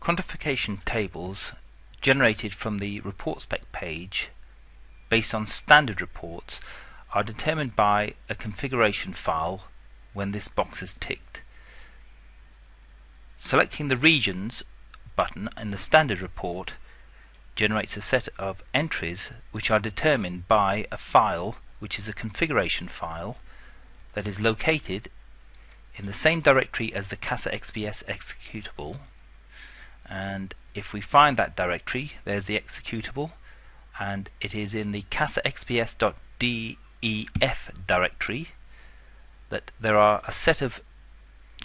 Quantification tables generated from the report spec page based on standard reports are determined by a configuration file when this box is ticked. Selecting the Regions button in the standard report generates a set of entries which are determined by a file which is a configuration file that is located in the same directory as the CasaXPS executable, and if we find that directory, there's the executable, and it is in the CasaXPS.def directory that there are a set of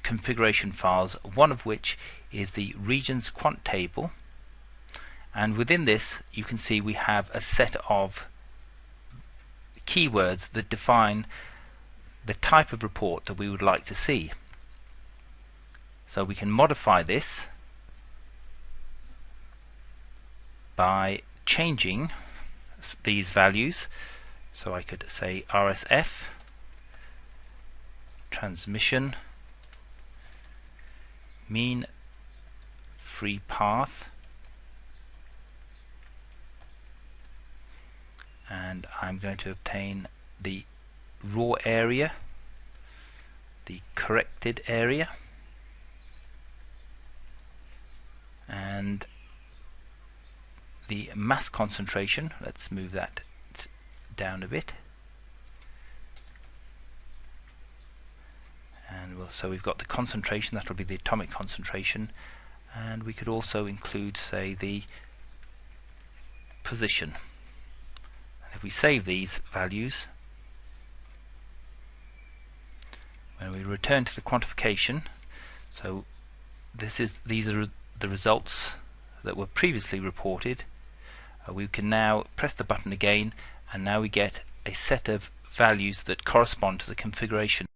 configuration files, one of which is the regions quant table, and within this you can see we have a set of keywords that define the type of report that we would like to see. So we can modify this by changing these values. So I could say RSF transmission mean free path, and I'm going to obtain the raw area, the corrected area, and the mass concentration. Let's move that down a bit, and so we've got the concentration, that will be the atomic concentration, and we could also include, say, the position. And if we save these values, when we return to the quantification, so these are the results that were previously reported. We can now press the button again, and now we get a set of values that correspond to the configuration.